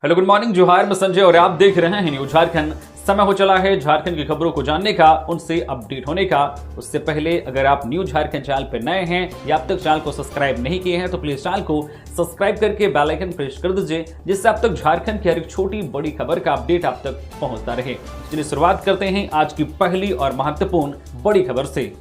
Hello good morning, जोहार, मैं संजय और आप देख रहे हैं न्यूज झारखंड। समय हो चला है झारखंड की खबरों को जानने का, उनसे अपडेट होने का। उससे पहले अगर आप न्यूज झारखंड चैनल पर नए हैं या अब तक चैनल को सब्सक्राइब नहीं किए हैं तो प्लीज चैनल को सब्सक्राइब करके बेल आइकन प्रेस कर दीजिए, जिससे अब तक झारखंड की हर एक छोटी बड़ी खबर का अपडेट आप तक पहुंचता रहे। चलिए शुरुआत करते हैं आज की पहली और महत्वपूर्ण बड़ी खबर से।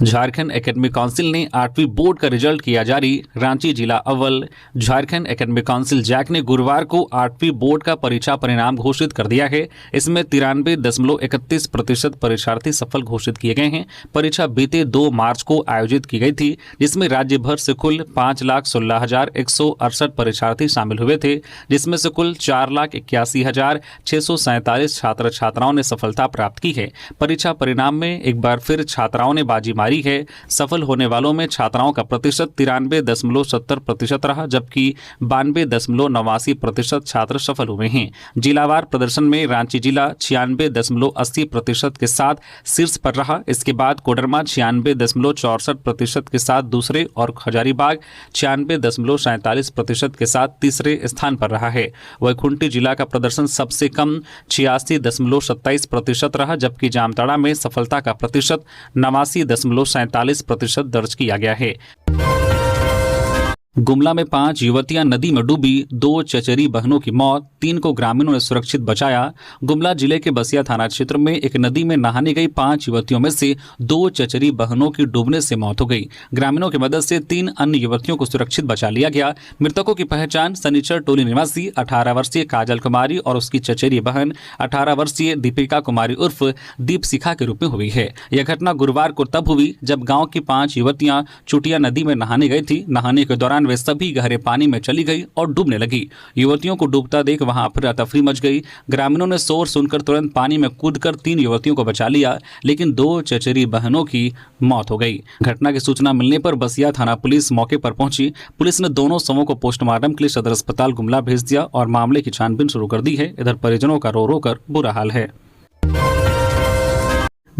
झारखंड एकेडमिक काउंसिल ने 8वीं बोर्ड का रिजल्ट किया जारी, रांची जिला अव्वल। झारखंड एकेडमिक काउंसिल जैक ने गुरुवार को 8वीं बोर्ड का परीक्षा परिणाम घोषित कर दिया है। इसमें 93.31% परीक्षार्थी सफल घोषित किए गए हैं। परीक्षा बीते 2 मार्च को आयोजित की गई थी, जिसमें राज्य भर से कुल 5,16,168 परीक्षार्थी शामिल हुए थे, जिसमें से कुल 4,81,647 छात्र छात्राओं ने सफलता प्राप्त की है। परीक्षा परिणाम में एक बार फिर छात्राओं ने बाजी मारी है। सफल होने वालों में छात्राओं का प्रतिशत 93.70% रहा, जबकि 92.89% छात्र सफल हुए हैं। जिलावार प्रदर्शन में रांची जिला 96.80% के साथ शीर्ष पर रहा। इसके बाद कोडरमा 96.64% के साथ दूसरे और हजारीबाग 96.47% के साथ तीसरे स्थान पर रहा है। वहीं खूंटी जिला का प्रदर्शन सबसे कम 86.27% रहा, जबकि जामताड़ा में सफलता का प्रतिशत 89.47% दर्ज किया गया है। गुमला में 5 युवतियां नदी में डूबी, 2 चचेरी बहनों की मौत, 3 को ग्रामीणों ने सुरक्षित बचाया। गुमला जिले के बसिया थाना क्षेत्र में एक नदी में नहाने गई 5 युवतियों में से 2 चचेरी बहनों की डूबने से मौत हो गई। ग्रामीणों की मदद से 3 अन्य युवतियों को सुरक्षित बचा लिया गया। मृतकों की पहचान सनीचर टोली निवासी 18 वर्षीय काजल कुमारी और उसकी चचेरी बहन 18 वर्षीय दीपिका कुमारी उर्फ दीप शिखा के रूप में हुई है। यह घटना गुरुवार को तब हुई जब गाँव की 5 युवतियां चुटिया नदी में नहाने गई थी। नहाने के दौरान वे सभी गहरे पानी में चली गई और डूबने लगी। युवतियों को डूबता देख वहां अफरा तफरी मच गई। ग्रामीणों ने शोर सुनकर तुरंत पानी में कूदकर 3 युवतियों को बचा लिया, लेकिन 2 चचेरी बहनों की मौत हो गई। घटना की सूचना मिलने पर बसिया थाना पुलिस मौके पर पहुंची। पुलिस ने दोनों शवों को पोस्टमार्टम के लिए सदर अस्पताल गुमला भेज दिया और मामले की छानबीन शुरू कर दी है। इधर परिजनों का रो रो कर बुरा हाल है।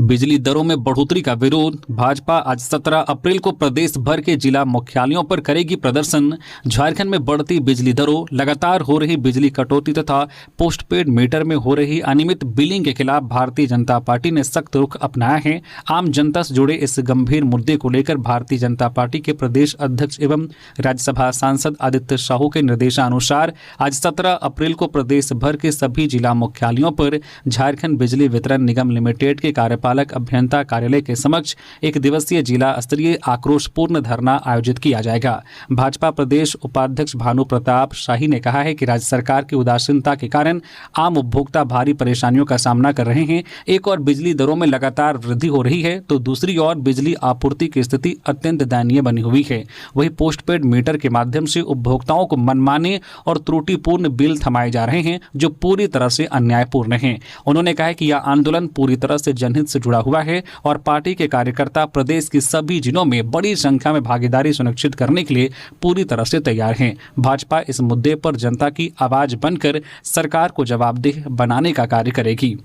बिजली दरों में बढ़ोतरी का विरोध। भाजपा आज 17 अप्रैल को प्रदेश भर के जिला मुख्यालयों पर करेगी प्रदर्शन। झारखंड में बढ़ती बिजली दरों, लगातार हो रही बिजली कटौती तथा पोस्टपेड मीटर में हो रही अनियमित बिलिंग के खिलाफ भारतीय जनता पार्टी ने सख्त रुख अपनाया है। आम जनता से जुड़े इस गंभीर मुद्दे को लेकर भारतीय जनता पार्टी के प्रदेश अध्यक्ष एवं राज्यसभा सांसद आदित्य साहू के निर्देशानुसार आज 17 अप्रैल को प्रदेश भर के सभी जिला मुख्यालयों पर झारखंड बिजली वितरण निगम लिमिटेड के कार्यपालक अभियंता कार्यालय के समक्ष एक दिवसीय जिला स्तरीय आक्रोशपूर्ण धरना आयोजित किया जाएगा। भाजपा प्रदेश उपाध्यक्ष भानु प्रताप शाही ने कहा है कि राज्य सरकार की उदासीनता के कारण आम उपभोक्ता भारी परेशानियों का सामना कर रहे हैं। एक और बिजली दरों में लगातार वृद्धि हो रही है तो दूसरी ओर बिजली आपूर्ति की स्थिति अत्यंत दयनीय बनी हुई है। वहीं पोस्टपेड मीटर के माध्यम से उपभोक्ताओं को मनमाने और त्रुटिपूर्ण बिल थमाए जा रहे हैं, जो पूरी तरह से अन्यायपूर्ण है। उन्होंने कहा कि यह आंदोलन पूरी तरह से जनहित से जुड़ा हुआ है और पार्टी के कार्यकर्ता प्रदेश की सभी जिलों में बड़ी संख्या में भागीदारी सुनिश्चित करने के लिए पूरी तरह से तैयार हैं। भाजपा इस मुद्दे पर जनता की आवाज बनकर सरकार को जवाबदेह बनाने का कार्य करेगी।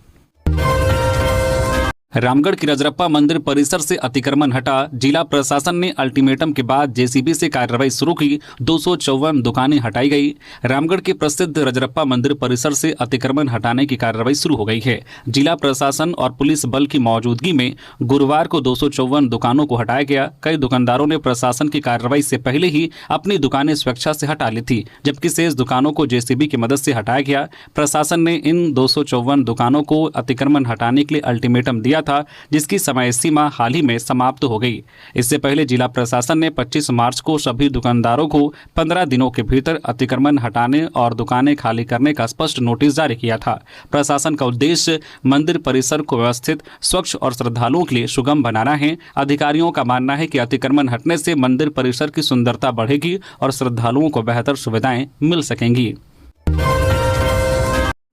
रामगढ़ की रजरप्पा मंदिर परिसर से अतिक्रमण हटा। जिला प्रशासन ने अल्टीमेटम के बाद जेसीबी से कार्रवाई शुरू की। 254 दुकानें हटाई गई। रामगढ़ के प्रसिद्ध रजरप्पा मंदिर परिसर से अतिक्रमण हटाने की कार्रवाई शुरू हो गई है। जिला प्रशासन और पुलिस बल की मौजूदगी में गुरुवार को 254 दुकानों को हटाया गया। कई दुकानदारों ने प्रशासन की कार्रवाई से पहले ही अपनी दुकानें स्वेच्छा से हटा ली थी, जबकि शेष दुकानों को जेसीबी की मदद से हटाया गया। प्रशासन ने इन 254 दुकानों को अतिक्रमण हटाने के लिए अल्टीमेटम दिया था, जिसकी समय सीमा हाल ही में समाप्त हो गई। इससे पहले जिला प्रशासन ने 25 मार्च को सभी दुकानदारों को 15 दिनों के भीतर अतिक्रमण हटाने और दुकानें खाली करने का स्पष्ट नोटिस जारी किया था। प्रशासन का उद्देश्य मंदिर परिसर को व्यवस्थित, स्वच्छ और श्रद्धालुओं के लिए सुगम बनाना है। अधिकारियों का मानना है कि अतिक्रमण हटने से मंदिर परिसर की सुंदरता बढ़ेगी और श्रद्धालुओं को बेहतर सुविधाएं मिल सकेंगी।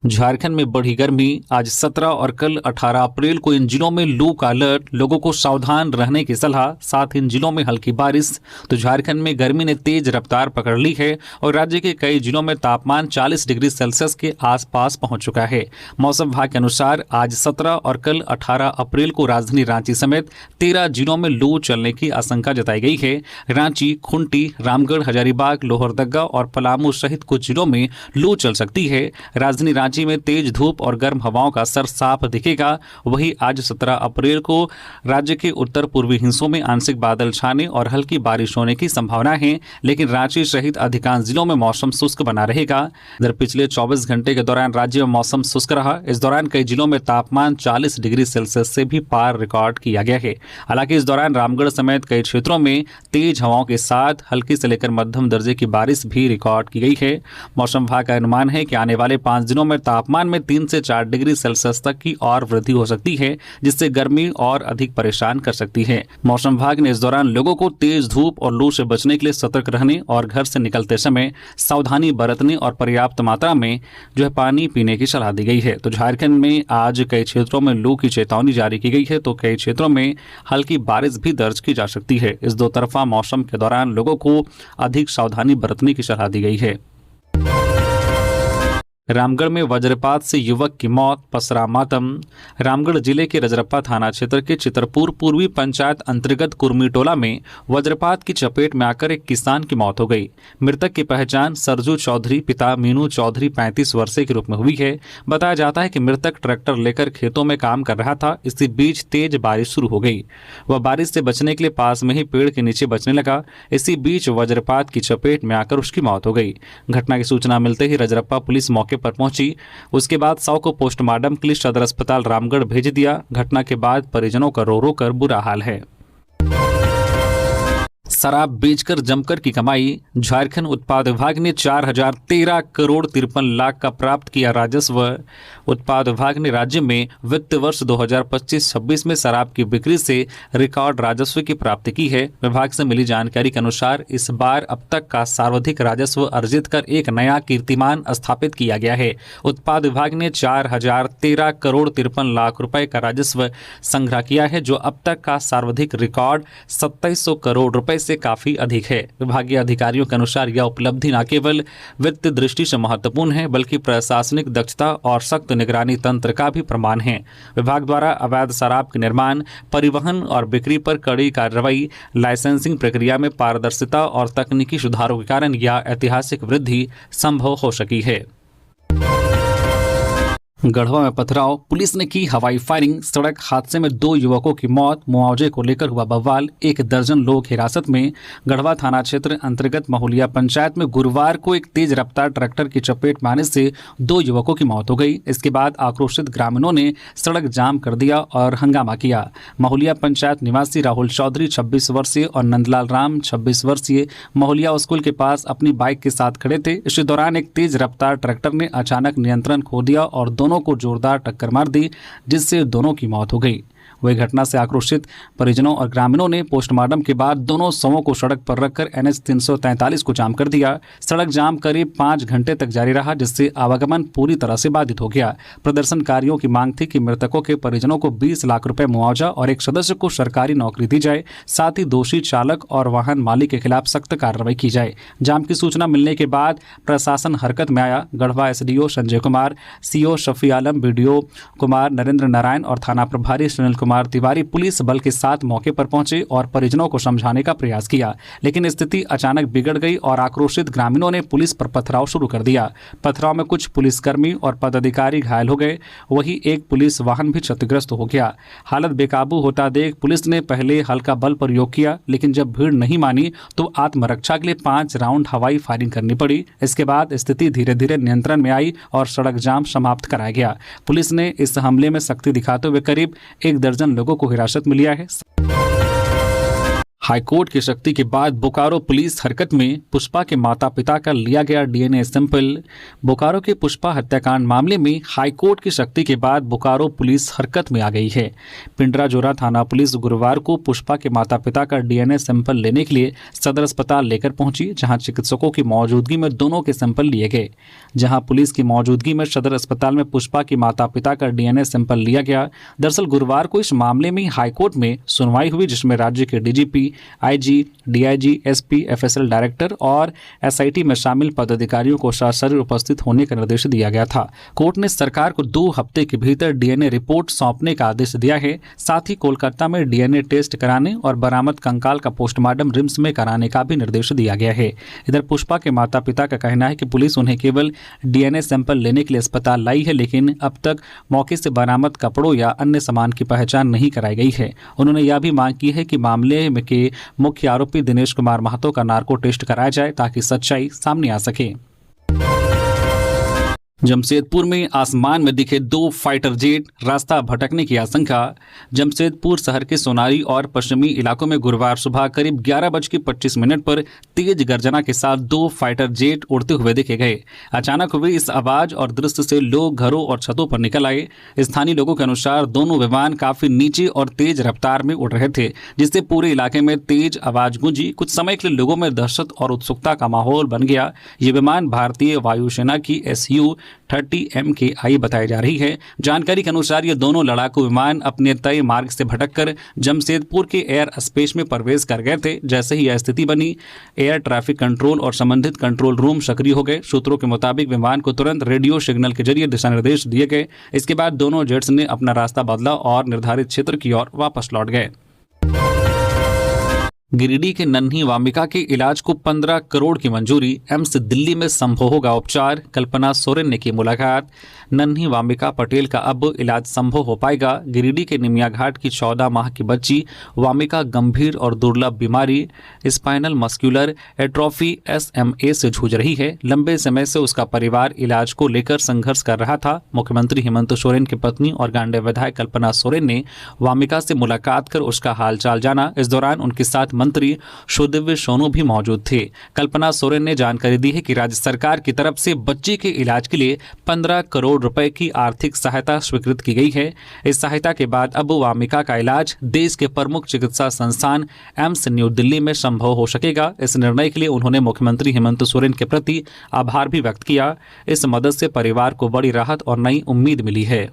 झारखंड में बढ़ी गर्मी। आज 17 और कल 18 अप्रैल को इन जिलों में लू का अलर्ट, लोगों को सावधान रहने की सलाह। साथ ही इन जिलों में हल्की बारिश। तो झारखंड में गर्मी ने तेज रफ्तार पकड़ ली है और राज्य के कई जिलों में तापमान 40 डिग्री सेल्सियस के आसपास पहुंच चुका है। मौसम विभाग के अनुसार आज 17 और कल 18 अप्रैल को राजधानी रांची समेत 13 जिलों में लू चलने की आशंका जताई गई है। रांची, खूंटी, रामगढ़, हजारीबाग, लोहरदगा और पलामू सहित कुछ जिलों में लू चल सकती है। राजधानी रांची में तेज धूप और गर्म हवाओं का असर साफ दिखेगा। वहीं आज 17 अप्रैल को राज्य के उत्तर पूर्वी हिस्सों में आंशिक बादल छाने और हल्की बारिश होने की संभावना है, लेकिन रांची सहित अधिकांश जिलों में मौसम शुष्क बना रहेगा। इधर पिछले 24 घंटे के दौरान राज्य में मौसम शुष्क रहा। इस दौरान कई जिलों में तापमान 40 डिग्री सेल्सियस से भी पार रिकॉर्ड किया गया है। हालांकि इस दौरान रामगढ़ समेत कई क्षेत्रों में तेज हवाओं के साथ हल्की से लेकर मध्यम दर्जे की बारिश भी रिकॉर्ड की गई है। मौसम विभाग का अनुमान है कि आने वाले 5 दिनों में तापमान में 3 से 4 डिग्री सेल्सियस तक की और वृद्धि हो सकती है, जिससे गर्मी और अधिक परेशान कर सकती है। मौसम विभाग ने इस दौरान लोगों को तेज धूप और लू से बचने के लिए सतर्क रहने और घर से निकलते समय सावधानी बरतने और पर्याप्त मात्रा में पानी पीने की सलाह दी गई है। तो झारखंड में आज कई क्षेत्रों में लू की चेतावनी जारी की गई है, तो कई क्षेत्रों में हल्की बारिश भी दर्ज की जा सकती है। इस दो तरफा मौसम के दौरान लोगों को अधिक सावधानी बरतने की सलाह दी गई है। रामगढ़ में वज्रपात से युवक की मौत, पसरा मातम। रामगढ़ जिले के रजरप्पा थाना क्षेत्र के चितरपुर पूर्वी पंचायत अंतर्गत कुर्मी टोला में वज्रपात की चपेट में आकर एक किसान की मौत हो गई। मृतक की पहचान सरजू चौधरी पिता मीनू चौधरी 35 वर्षीय के रूप में हुई है। बताया जाता है कि मृतक ट्रैक्टर लेकर खेतों में काम कर रहा था। इसी बीच तेज बारिश शुरू हो गई। वह बारिश से बचने के लिए पास में ही पेड़ के नीचे बचने लगा। इसी बीच वज्रपात की चपेट में आकर उसकी मौत हो गई। घटना की सूचना मिलते ही रजरप्पा पुलिस मौके पर पहुंची। उसके बाद शव को पोस्टमार्टम के लिए सदर अस्पताल रामगढ़ भेज दिया। घटना के बाद परिजनों का रो रो कर बुरा हाल है। शराब बेचकर जमकर की कमाई। झारखंड उत्पाद विभाग ने 4013 करोड़ 53 लाख का प्राप्त किया राजस्व। उत्पाद विभाग ने राज्य में वित्त वर्ष 2025-26 में शराब की बिक्री से रिकॉर्ड राजस्व की प्राप्ति की है। विभाग से मिली जानकारी के अनुसार इस बार अब तक का सर्वाधिक राजस्व अर्जित कर एक नया कीर्तिमान स्थापित किया गया है। उत्पाद विभाग ने 4013 करोड़ 53 लाख रुपए का राजस्व संग्रह किया है, जो अब तक का सर्वाधिक रिकॉर्ड 2700 करोड़ रुपए से काफी अधिक है। विभागीय अधिकारियों के अनुसार यह उपलब्धि न केवल वित्त दृष्टि से महत्वपूर्ण है, बल्कि प्रशासनिक दक्षता और सख्त निगरानी तंत्र का भी प्रमाण है। विभाग द्वारा अवैध शराब के निर्माण, परिवहन और बिक्री पर कड़ी कार्रवाई, लाइसेंसिंग प्रक्रिया में पारदर्शिता और तकनीकी सुधारों के कारण यह ऐतिहासिक वृद्धि संभव हो सकी है। गढ़वा में पथराव, पुलिस ने की हवाई फायरिंग। सड़क हादसे में 2 युवकों की मौत, मुआवजे को लेकर हुआ बवाल। 1 दर्जन लोग हिरासत में। गढ़वा थाना क्षेत्र अंतर्गत महुलिया पंचायत में गुरुवार को एक तेज रफ्तार ट्रैक्टर की चपेट में आने से 2 युवकों की मौत हो गई। इसके बाद आक्रोशित ग्रामीणों ने सड़क जाम कर दिया और हंगामा किया। महुलिया पंचायत निवासी राहुल चौधरी 26 वर्षीय और नंदलाल राम 26 वर्षीय महुलिया स्कूल के पास अपनी बाइक के साथ खड़े थे। इसी दौरान एक तेज रफ्तार ट्रैक्टर ने अचानक नियंत्रण खो दिया और दोनों को जोरदार टक्कर मार दी, जिससे दोनों की मौत हो गई। वही घटना से आक्रोशित परिजनों और ग्रामीणों ने पोस्टमार्टम के बाद दोनों शवों को सड़क पर रखकर NH 343 को जाम कर दिया। सड़क जाम करीब 5 घंटे तक जारी रहा, जिससे आवागमन पूरी तरह से बाधित हो गया। प्रदर्शनकारियों की मांग थी कि मृतकों के परिजनों को 20 लाख रुपए मुआवजा और एक सदस्य को सरकारी नौकरी दी जाए। साथ ही दोषी चालक और वाहन मालिक के खिलाफ सख्त कार्रवाई की जाए। जाम की सूचना मिलने के बाद प्रशासन हरकत में आया। गढ़वा SDO संजय कुमार, CO शफी आलम, BDO कुमार नरेंद्र नारायण और थाना प्रभारी सुनील कुमार तिवारी पुलिस बल के साथ मौके पर पहुंचे और परिजनों को समझाने का प्रयास किया, लेकिन स्थिति अचानक बिगड़ गई और आक्रोशित ग्रामीणों ने पुलिस पर पथराव शुरू कर दिया। पथराव में कुछ पुलिसकर्मी और पदाधिकारी घायल हो गए। वहीं एक पुलिस वाहन भी क्षतिग्रस्त हो गया। हालत बेकाबू होता देख पुलिस ने पहले हल्का बल प्रयोग किया, लेकिन जब भीड़ नहीं मानी तो आत्मरक्षा के लिए 5 राउंड हवाई फायरिंग करनी पड़ी। इसके बाद स्थिति धीरे धीरे नियंत्रण में आई और सड़क जाम समाप्त कराया गया। पुलिस ने इस हमले में सख्ती दिखाते हुए करीब 1 दर्जन लोगों को हिरासत में लिया है। हाईकोर्ट की सख्ती के बाद बोकारो पुलिस हरकत में। पुष्पा के माता पिता का लिया गया डीएनए सैंपल। बोकारो के पुष्पा हत्याकांड मामले में हाईकोर्ट की सख्ती के बाद बोकारो पुलिस हरकत में आ गई है। पिंडराजोरा थाना पुलिस गुरुवार को पुष्पा के माता पिता का डीएनए सैंपल लेने के लिए सदर अस्पताल लेकर पहुंची, जहां चिकित्सकों की मौजूदगी में दोनों के सैंपल लिए गए। जहां पुलिस की मौजूदगी में सदर अस्पताल में पुष्पा के माता पिता का डीएनए सैंपल लिया गया। दरअसल गुरुवार को इस मामले में हाईकोर्ट में सुनवाई हुई, जिसमें राज्य के DGP, IG, DIG, SP, FSL director और एसआईटी में शामिल पदाधिकारियों को सशरीर उपस्थित होने का निर्देश दिया गया था। कोर्ट ने सरकार को 2 हफ्ते के भीतर डीएनए रिपोर्ट सौंपने का आदेश दिया है। साथ ही कोलकाता में डीएनए टेस्ट कराने और बरामद कंकाल का पोस्टमार्टम रिम्स में कराने का भी निर्देश दिया गया है। इधर पुष्पा के माता पिता का कहना है कि पुलिस उन्हें केवल डीएनए सैंपल लेने के लिए अस्पताल लाई है, लेकिन अब तक मौके से बरामद कपड़ों या अन्य सामान की पहचान नहीं कराई गई है। उन्होंने यह भी मांग की है कि मामले में के मुख्य आरोपी दिनेश कुमार महतो का नार्को टेस्ट कराया जाए ताकि सच्चाई सामने आ सके। जमशेदपुर में आसमान में दिखे 2 फाइटर जेट, रास्ता भटकने की आशंका। जमशेदपुर शहर के सोनारी और पश्चिमी इलाकों में गुरुवार सुबह करीब 11:25 पर तेज गर्जना के साथ 2 फाइटर जेट उड़ते हुए देखे गए। अचानक हुई इस आवाज और दृश्य से लोग घरों और छतों पर निकल आए। स्थानीय लोगों के अनुसार दोनों विमान काफी नीचे और तेज रफ्तार में उड़ रहे थे, जिससे पूरे इलाके में तेज आवाज गूंजी। कुछ समय के लिए लोगों में दहशत और उत्सुकता का माहौल बन गया। ये विमान भारतीय वायुसेना की SU-30 MKI बताई जा रही है। जानकारी के अनुसार ये दोनों लड़ाकू विमान अपने तय मार्ग से भटककर जमशेदपुर के एयर स्पेस में प्रवेश कर गए थे। जैसे ही यह स्थिति बनी, एयर ट्रैफिक कंट्रोल और संबंधित कंट्रोल रूम सक्रिय हो गए। सूत्रों के मुताबिक विमान को तुरंत रेडियो सिग्नल के जरिए दिशा निर्देश दिए गए। इसके बाद दोनों जेट्स ने अपना रास्ता बदला और निर्धारित क्षेत्र की ओर वापस लौट गए। गिरिडीह के नन्ही वामिका के इलाज को 15 करोड़ की मंजूरी। एम्स दिल्ली में संभव होगा उपचार। कल्पना सोरेन ने की मुलाकात। नन्ही वामिका पटेल का अब इलाज संभव हो पाएगा। गिरिडीह के निमिया घाट की 14 माह की बच्ची वामिका गंभीर और दुर्लभ बीमारी स्पाइनल मस्कुलर एट्रोफी SMA से जूझ रही है। लंबे समय से उसका परिवार इलाज को लेकर संघर्ष कर रहा था। मुख्यमंत्री हेमंत सोरेन की पत्नी और गांडे विधायक कल्पना सोरेन ने वामिका से मुलाकात कर उसका हालचाल जाना। इस दौरान उनके साथ मंत्री सुदिव्य सोनू भी मौजूद थे। कल्पना सोरेन ने जानकारी दी है कि राज्य सरकार की तरफ से बच्ची के इलाज के लिए 15 करोड़ रुपए की आर्थिक सहायता स्वीकृत की गई है। इस सहायता के बाद अब वामिका का इलाज देश के प्रमुख चिकित्सा संस्थान एम्स न्यू दिल्ली में संभव हो सकेगा। इस निर्णय के लिए उन्होंने मुख्यमंत्री हेमंत सोरेन के प्रति आभार भी व्यक्त किया। इस मदद से परिवार को बड़ी राहत और नई उम्मीद मिली है।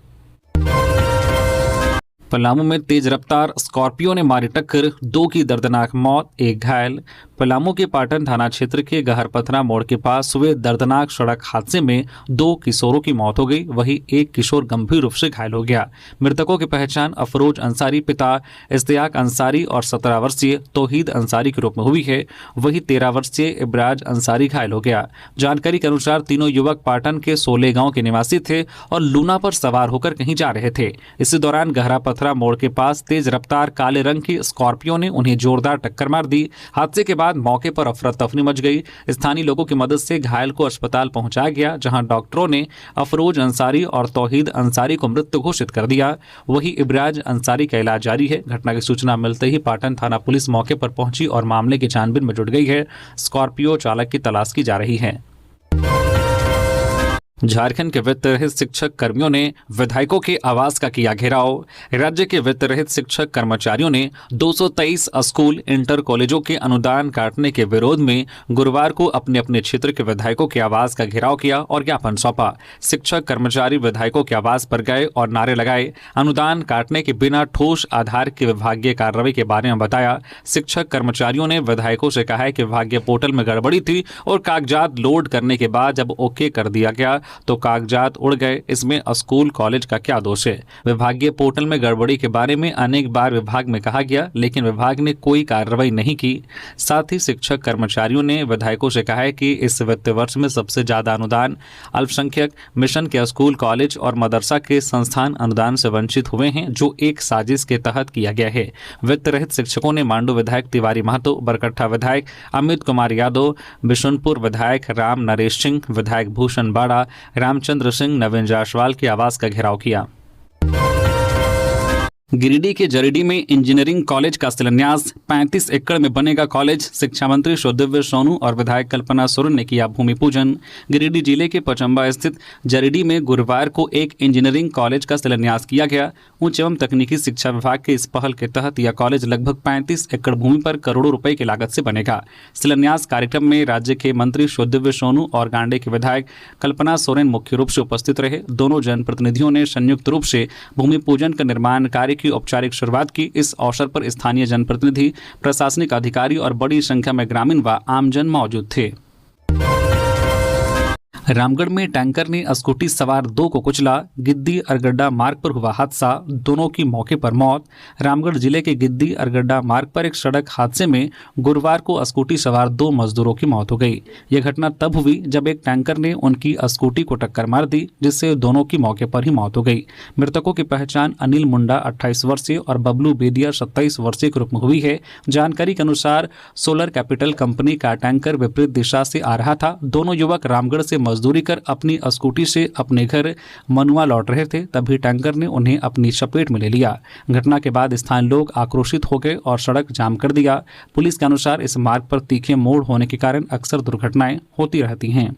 पलामू में तेज रफ्तार स्कॉर्पियो ने मारी टक्कर, 2 की दर्दनाक मौत, 1 घायल। पलामू के पाटन थाना क्षेत्र के गहरपथरा मोड़ के पास हुए दर्दनाक सड़क हादसे में 2 किशोरों की मौत हो गई, वहीं 1 किशोर गंभीर रूप से घायल हो गया। मृतकों की पहचान अफरोज अंसारी पिता इश्तियाक अंसारी और 17 वर्षीय तौहीद अंसारी के रूप में हुई है। वहीं 13 वर्षीय इब्राज अंसारी घायल हो गया। जानकारी के अनुसार तीनों युवक पाटन के सोले गांव के निवासी थे और लूना पर सवार होकर कहीं जा रहे थे। इसी दौरान गहरापथरा मोड़ के पास तेज रफ्तार काले रंग की स्कॉर्पियो ने उन्हें जोरदार टक्कर मार दी। हादसे के बाद मौके पर अफरा तफरी मच गई। स्थानीय लोगों की मदद से घायल को अस्पताल पहुंचाया गया, जहां डॉक्टरों ने अफरोज अंसारी और तौहीद अंसारी को मृत घोषित कर दिया। वहीं इब्राज अंसारी का इलाज जारी है। घटना की सूचना मिलते ही पाटन थाना पुलिस मौके पर पहुंची और मामले की छानबीन में जुट गई है। स्कॉर्पियो चालक की तलाश की जा रही है। झारखंड के वित्त रहित शिक्षक कर्मियों ने विधायकों के आवास का किया घेराव। राज्य के वित्त रहित शिक्षक कर्मचारियों ने 223 स्कूल इंटर कॉलेजों के अनुदान काटने के विरोध में गुरुवार को अपने अपने क्षेत्र के विधायकों के आवास का घेराव किया और ज्ञापन सौंपा। शिक्षक कर्मचारी विधायकों के आवास पर गए और नारे लगाए। अनुदान काटने के बिना ठोस आधार की विभागीय कार्रवाई के बारे में बताया। शिक्षक कर्मचारियों ने विधायकों से कहा है कि विभागीय पोर्टल में गड़बड़ी थी और कागजात लोड करने के बाद जब ओके कर दिया गया तो कागजात उड़ गए। इसमें स्कूल कॉलेज का क्या दोष है? विभागीय पोर्टल में गड़बड़ी के बारे में अनेक बार विभाग में कहा गया, लेकिन विभाग ने कोई कार्रवाई नहीं की। साथ ही शिक्षक कर्मचारियों ने विधायकों से कहा है कि इस वित्त वर्ष में सबसे ज्यादा अनुदान अल्पसंख्यक मिशन के स्कूल कॉलेज और मदरसा के संस्थान अनुदान से वंचित हुए हैं, जो एक साजिश के तहत किया गया है। वित्त रहित शिक्षकों ने मांडू विधायक तिवारी महतो, बरकट्ठा विधायक अमित कुमार यादव, बिशुनपुर विधायक राम नरेश सिंह, विधायक भूषण बाड़ा, रामचंद्र सिंह, नवीन जायसवाल के आवास का घेराव किया। गिरिडीह के जरीडीह में इंजीनियरिंग कॉलेज का शिलान्यास। 35 एकड़ में बनेगा कॉलेज। शिक्षा मंत्री सुदिव्य सोनू और विधायक कल्पना सोरेन ने किया भूमि पूजन। गिरिडीह जिले के पचम्बा स्थित जरीडीह में गुरुवार को एक इंजीनियरिंग कॉलेज का शिलान्यास किया गया। उच्च एवं तकनीकी शिक्षा विभाग के इस पहल के तहत यह कॉलेज लगभग 35 एकड़ भूमि पर करोड़ों रुपए की लागत से बनेगा। शिलान्यास कार्यक्रम में राज्य के मंत्री सुदिव्य सोनू और गांडे के विधायक कल्पना सोरेन मुख्य रूप से उपस्थित रहे। दोनों जनप्रतिनिधियों ने संयुक्त रूप से भूमि पूजन का निर्माण कार्य की औपचारिक शुरुआत की। इस अवसर पर स्थानीय जनप्रतिनिधि, प्रशासनिक अधिकारी और बड़ी संख्या में ग्रामीण व आमजन मौजूद थे। रामगढ़ में टैंकर ने स्कूटी सवार 2 को कुचला। गिद्दी अरगड्डा मार्ग पर हुआ हादसा, दोनों की मौके पर मौत। रामगढ़ जिले के गिद्दी अरगड्डा मार्ग पर एक सड़क हादसे में गुरुवार को स्कूटी सवार 2 मजदूरों की मौत हो गई। यह घटना तब हुई जब एक टैंकर ने उनकी स्कूटी को टक्कर मार दी, जिससे दोनों की मौके पर ही मौत हो गई। मृतकों की पहचान अनिल मुंडा 28 वर्षीय और बबलू बेदिया 27 वर्षीय के रूप में हुई है। जानकारी के अनुसार सोलर कैपिटल कंपनी का टैंकर विपरीत दिशा से आ रहा था। दोनों युवक रामगढ़ से मजदूरी कर अपनी स्कूटी से अपने घर मनुआ लौट रहे थे, तभी टैंकर ने उन्हें अपनी चपेट में ले लिया। घटना के बाद स्थानीय लोग आक्रोशित हो गए और सड़क जाम कर दिया। पुलिस के अनुसार इस मार्ग पर तीखे मोड़ होने के कारण अक्सर दुर्घटनाएं होती रहती हैं।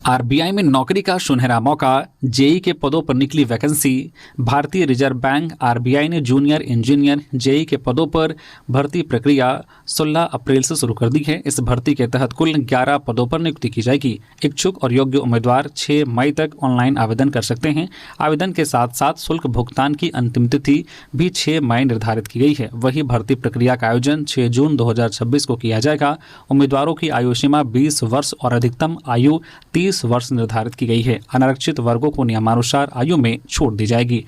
आरबीआई में नौकरी का सुनहरा मौका। जेई के पदों पर निकली वैकेंसी। भारतीय रिजर्व बैंक आरबीआई ने जूनियर इंजीनियर जेई के पदों पर भर्ती प्रक्रिया 16 अप्रैल से शुरू कर दी है। इस भर्ती के तहत कुल 11 पदों पर नियुक्ति की जाएगी। इच्छुक और योग्य उम्मीदवार 6 मई तक ऑनलाइन आवेदन कर सकते हैं। आवेदन के साथ साथ शुल्क भुगतान की अंतिम तिथि भी 6 मई निर्धारित की गई है। वही भर्ती प्रक्रिया का आयोजन 6 जून 2026 को किया जाएगा। उम्मीदवारों की आयु सीमा 20 वर्ष और अधिकतम आयु 30 वर्ष निर्धारित की गई है। अनारक्षित वर्गों को नियमानुसार आयु में छूट दी जाएगी।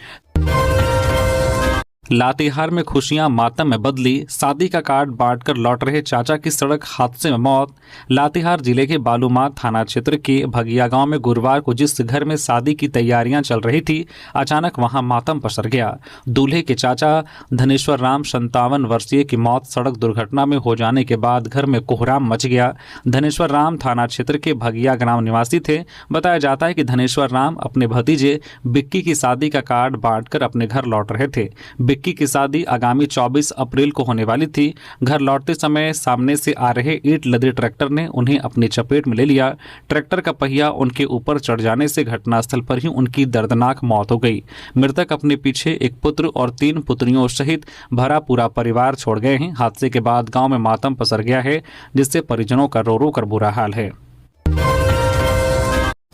लातेहार में खुशियां मातम में बदली। शादी का कार्ड बांटकर लौट रहे चाचा की सड़क हादसे में मौत। लातेहार जिले के बालूमाथ थाना क्षेत्र के भगिया गांव में गुरुवार को जिस घर में शादी की तैयारियां चल रही थी, अचानक वहां मातम पसर गया। दूल्हे के चाचा धनेश्वर राम 57 वर्षीय की मौत सड़क दुर्घटना में हो जाने के बाद घर में कोहराम मच गया। धनेश्वर राम थाना क्षेत्र के भगिया ग्राम निवासी थे। बताया जाता है कि धनेश्वर राम अपने भतीजे बिक्की की शादी का कार्ड बांटकर अपने घर लौट रहे थे। बिक्की की शादी आगामी 24 अप्रैल को होने वाली थी। घर लौटते समय सामने से आ रहे ईंट लदे ट्रैक्टर ने उन्हें अपनी चपेट में ले लिया। ट्रैक्टर का पहिया उनके ऊपर चढ़ जाने से घटनास्थल पर ही उनकी दर्दनाक मौत हो गई। मृतक अपने पीछे एक पुत्र और 3 पुत्रियों सहित भरा पूरा परिवार छोड़ गए हैं। हादसे के बाद गांव में मातम पसर गया है, जिससे परिजनों का रो रो कर बुरा हाल है।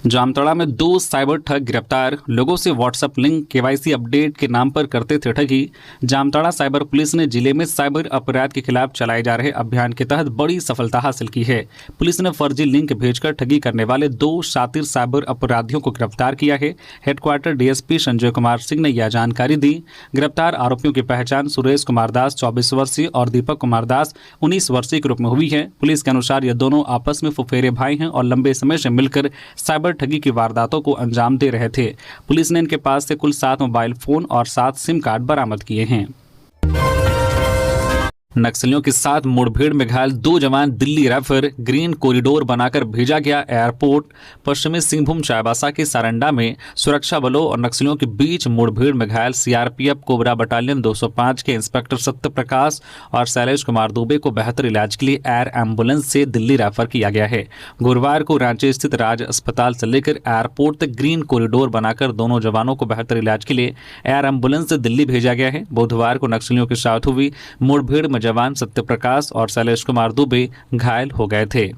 जामताड़ा में 2 साइबर ठग गिरफ्तार। लोगों से व्हाट्सएप लिंक केवाईसी अपडेट के नाम पर करते थे ठगी। जामताड़ा साइबर पुलिस ने जिले में साइबर अपराध के खिलाफ चलाए जा रहे अभियान के तहत बड़ी सफलता हासिल की है। पुलिस ने फर्जी लिंक भेजकर ठगी करने वाले 2 शातिर साइबर अपराधियों को गिरफ्तार किया है। हेडक्वार्टर डीएसपी संजय कुमार सिंह ने यह जानकारी दी। गिरफ्तार आरोपियों की पहचान सुरेश कुमार दास 24 वर्षीय और दीपक कुमार दास 19 वर्षीय के रूप में हुई है। पुलिस के अनुसार ये दोनों आपस में फुफेरे भाई हैं और लंबे समय से मिलकर साइबर ठगी की वारदातों को अंजाम दे रहे थे। पुलिस ने इनके पास से कुल 7 मोबाइल फोन और 7 सिम कार्ड बरामद किए हैं। नक्सलियों के साथ मुठभेड़ में घायल 2 जवान दिल्ली रेफर। ग्रीन कॉरिडोर बनाकर भेजा गया एयरपोर्ट। पश्चिमी सिंहभूम चाईबासा के सारंडा में सुरक्षा बलों और नक्सलियों के बीच मुठभेड़ में घायल सीआरपीएफ कोबरा बटालियन 205 के इंस्पेक्टर सत्य प्रकाश और शैलेश कुमार दुबे को बेहतर इलाज के लिए एयर एम्बुलेंस से दिल्ली रेफर किया गया है। गुरुवार को रांची स्थित राज अस्पताल से लेकर एयरपोर्ट तक ग्रीन कॉरिडोर बनाकर दोनों जवानों को बेहतर इलाज के लिए एयर एम्बुलेंस से दिल्ली भेजा गया है। बुधवार को नक्सलियों के साथ हुई मुठभेड़ में जवान सत्यप्रकाश और शैलेश कुमार दुबे घायल हो गए थे।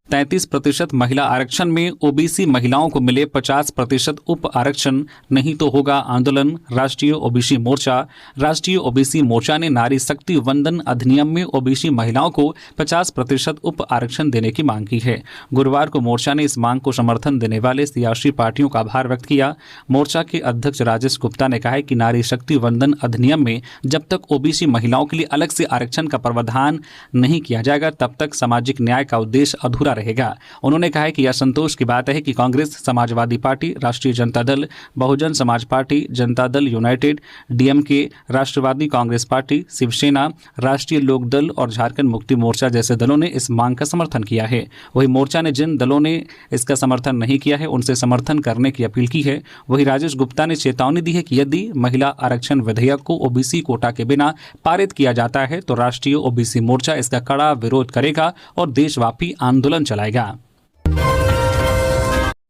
33% महिला आरक्षण में ओबीसी महिलाओं को मिले 50% उप आरक्षण, नहीं तो होगा आंदोलन। राष्ट्रीय ओबीसी मोर्चा। राष्ट्रीय ओबीसी मोर्चा ने नारी शक्ति वंदन अधिनियम में ओबीसी महिलाओं को 50% उप आरक्षण देने की मांग की है। गुरुवार को मोर्चा ने इस मांग को समर्थन देने वाले सियासी पार्टियों का आभार व्यक्त किया। मोर्चा के अध्यक्ष राजेश गुप्ता ने कहा कि नारी शक्ति वंदन अधिनियम में जब तक ओबीसी महिलाओं के लिए अलग से आरक्षण का प्रावधान नहीं किया जाएगा, तब तक सामाजिक न्याय का उद्देश्य अधूरा रहेगा। उन्होंने कहा है कि यह संतोष की बात है कि कांग्रेस, समाजवादी पार्टी, राष्ट्रीय Janata Dal, Bahujan Samaj party, Janata Dal United, DMK, राष्ट्रवादी कांग्रेस पार्टी, शिवसेना, राष्ट्रीय लोक दल और झारखंड मुक्ति मोर्चा जैसे दलों ने इस मांग का समर्थन किया है। वही मोर्चा ने जिन दलों ने इसका समर्थन नहीं किया है उनसे समर्थन करने की अपील की है। वही राजेश गुप्ता ने चेतावनी दी है कि यदि महिला आरक्षण विधेयक को ओबीसी कोटा के बिना पारित किया जाता है तो राष्ट्रीय ओबीसी मोर्चा इसका कड़ा विरोध करेगा और देशव्यापी आंदोलन चलाएगा।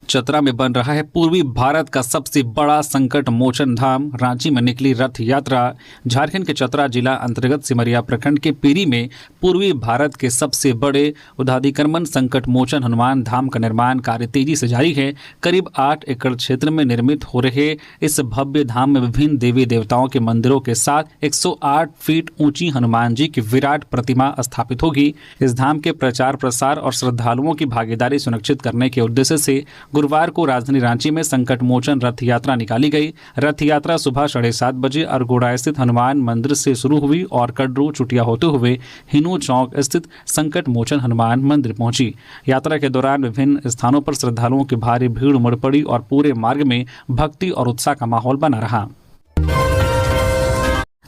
चतरा में बन रहा है पूर्वी भारत का सबसे बड़ा संकट मोचन धाम। रांची में निकली रथ यात्रा। झारखंड के चतरा जिला अंतर्गत सिमरिया प्रखंड के पीरी में पूर्वी भारत के सबसे बड़े उदाधिक्रमण संकट मोचन हनुमान धाम का निर्माण कार्य तेजी से जारी है। करीब 8 एकड़ क्षेत्र में निर्मित हो रहे इस भव्य धाम में विभिन्न देवी देवताओं के मंदिरों के साथ 108 फीट ऊंची हनुमान जी की विराट प्रतिमा स्थापित होगी। इस धाम के प्रचार प्रसार और श्रद्धालुओं की भागीदारी सुनिश्चित करने के उद्देश्य से गुरुवार को राजधानी रांची में संकट मोचन रथ यात्रा निकाली गई। रथ यात्रा सुबह 7:30 बजे अरगोड़ा स्थित हनुमान मंदिर से शुरू हुई और कड्रू चुटिया होते हुए हिनू चौक स्थित संकट मोचन हनुमान मंदिर पहुंची। यात्रा के दौरान विभिन्न स्थानों पर श्रद्धालुओं की भारी भीड़ उमड़ पड़ी और पूरे मार्ग में भक्ति और उत्साह का माहौल बना रहा।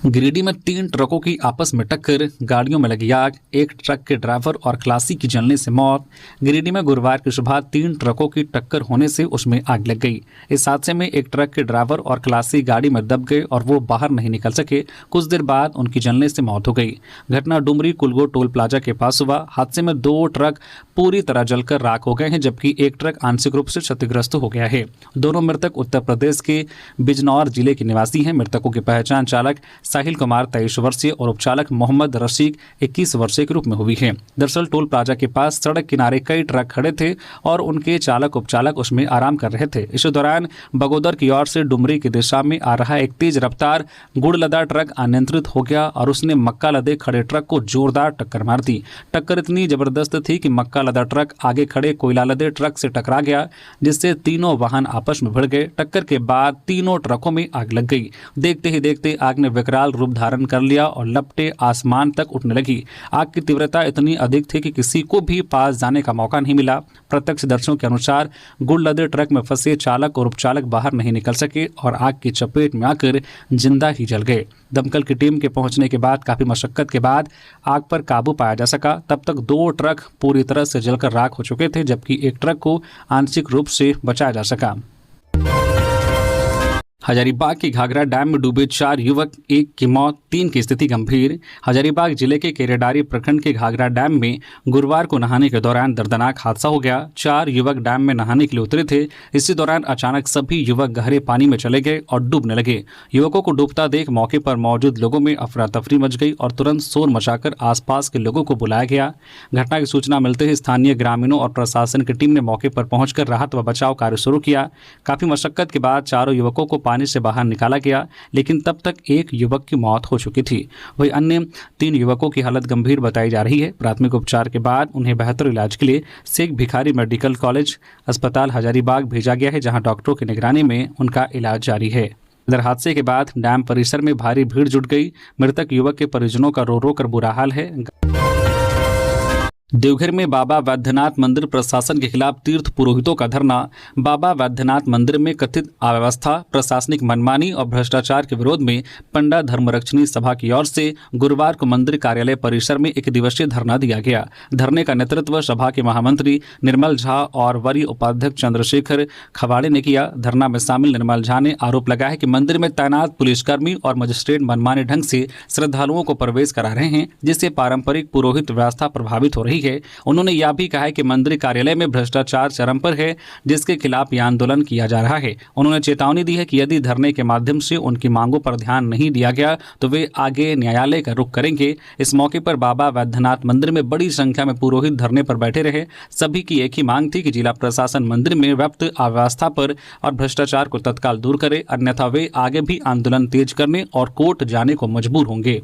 गिरिडीह में 3 ट्रकों की आपस में टक्कर, गाड़ियों में लगी आग, एक ट्रक के ड्राइवर और खलासी की जलने से मौत। गिरिडीह में गुरुवार की सुबह 3 ट्रकों की टक्कर होने से उसमें आग लग गई। इस हादसे में एक ट्रक के ड्राइवर और खलासी गाड़ी में दब गए और वो बाहर नहीं निकल सके। कुछ देर बाद उनकी जलने से मौत हो गई। घटना डुमरी कुलगो टोल प्लाजा के पास हुआ। हादसे में 2 ट्रक पूरी तरह जलकर राख हो गए हैं जबकि एक ट्रक आंशिक रूप से क्षतिग्रस्त हो गया है। दोनों मृतक उत्तर प्रदेश के बिजनौर जिले के निवासी हैं। मृतकों की पहचान चालक साहिल कुमार 23 वर्षीय और उपचालक मोहम्मद रशीक 21 वर्षीय के रूप में हुई है। दरअसल टोल प्लाजा के पास सड़क किनारे कई ट्रक खड़े थे और उनके चालक उपचालक उसमें आराम कर रहे थे। इस दौरान बगोदर की ओर से डुमरी की दिशा में आ रहा एक तेज रफ्तार गुड़ लदा ट्रक अनियंत्रित हो गया और उसने मक्का लदे खड़े ट्रक को जोरदार टक्कर मार दी। टक्कर इतनी जबरदस्त थी कि मक्का लदा ट्रक आगे खड़े कोयला लदे ट्रक से टकरा गया जिससे तीनों वाहन आपस में भिड़ गए। टक्कर के बाद तीनों ट्रकों में आग लग गई। देखते ही देखते आग ने विकराल रूप धारण कर लिया और लपटे आसमान तक उठने लगी। आग की तीव्रता इतनी अधिक थी कि किसी को भी पास जाने का मौका नहीं मिला। प्रत्यक्षदर्शियों के अनुसार गुड़ लदे ट्रक में फंसे चालक और उपचालक बाहर नहीं निकल सके और आग की चपेट में आकर जिंदा ही जल गए। दमकल की टीम के पहुंचने के बाद काफी मशक्कत के बाद आग पर काबू पाया जा सका। तब तक 2 ट्रक पूरी तरह से जलकर राख हो चुके थे जबकि एक ट्रक को आंशिक रूप से बचाया जा सका। हजारीबाग के घाघरा डैम में डूबे 4 युवक, 1 की मौत, 3 की स्थिति गंभीर। हजारीबाग जिले के केरेडारी प्रखंड के घाघरा डैम में गुरुवार को नहाने के दौरान दर्दनाक हादसा हो गया। 4 युवक डैम में नहाने के लिए उतरे थे। इसी दौरान अचानक सभी युवक गहरे पानी में चले गए और डूबने लगे। युवकों को डूबता देख मौके पर मौजूद लोगों में अफरा तफरी मच गई और तुरंत शोर मचाकर आसपास के लोगों को बुलाया गया। घटना की सूचना मिलते ही स्थानीय ग्रामीणों और प्रशासन की टीम ने मौके पर पहुंचकर राहत व बचाव कार्य शुरू किया। काफी मशक्कत के बाद चारों युवकों को पानी से बाहर निकाला गया लेकिन तब तक एक युवक की मौत हो चुकी थी। वहीं अन्य 3 युवकों की हालत गंभीर बताई जा रही है। प्राथमिक उपचार के बाद उन्हें बेहतर इलाज के लिए शेख भिखारी मेडिकल कॉलेज अस्पताल हजारीबाग भेजा गया है जहां डॉक्टरों की निगरानी में उनका इलाज जारी है। इधर हादसे के बाद डैम परिसर में भारी भीड़ जुट गई। मृतक युवक के परिजनों का रो रो कर बुरा हाल है। देवघर में बाबा वैद्यनाथ मंदिर प्रशासन के खिलाफ तीर्थ पुरोहितों का धरना। बाबा वैद्यनाथ मंदिर में कथित अव्यवस्था, प्रशासनिक मनमानी और भ्रष्टाचार के विरोध में पंडा धर्मरक्षणी सभा की ओर से गुरुवार को मंदिर कार्यालय परिसर में 1 दिवसीय धरना दिया गया। धरने का नेतृत्व सभा के महामंत्री निर्मल झा और वरीय उपाध्यक्ष चंद्रशेखर खवाड़े ने किया। धरना में शामिल निर्मल झा ने आरोप लगाया कि मंदिर में तैनात पुलिसकर्मी और मजिस्ट्रेट मनमाने ढंग से श्रद्धालुओं को प्रवेश करा रहे हैं जिससे पारंपरिक पुरोहित व्यवस्था प्रभावित हो रही है। उन्होंने यह भी कहा है कि मंदिर कार्यालय में भ्रष्टाचार चरम पर है जिसके खिलाफ यह आंदोलन किया जा रहा है। उन्होंने चेतावनी दी है कि यदि धरने के माध्यम से उनकी मांगों पर ध्यान नहीं दिया गया तो वे आगे न्यायालय का रुख करेंगे। इस मौके पर बाबा वैद्यनाथ मंदिर में बड़ी संख्या में पुरोहित धरने पर बैठे रहे। सभी की एक ही मांग थी कि जिला प्रशासन मंदिर में व्याप्त अव्यवस्था पर और भ्रष्टाचार को तत्काल दूर करे, अन्यथा वे आगे भी आंदोलन तेज करने और कोर्ट जाने को मजबूर होंगे।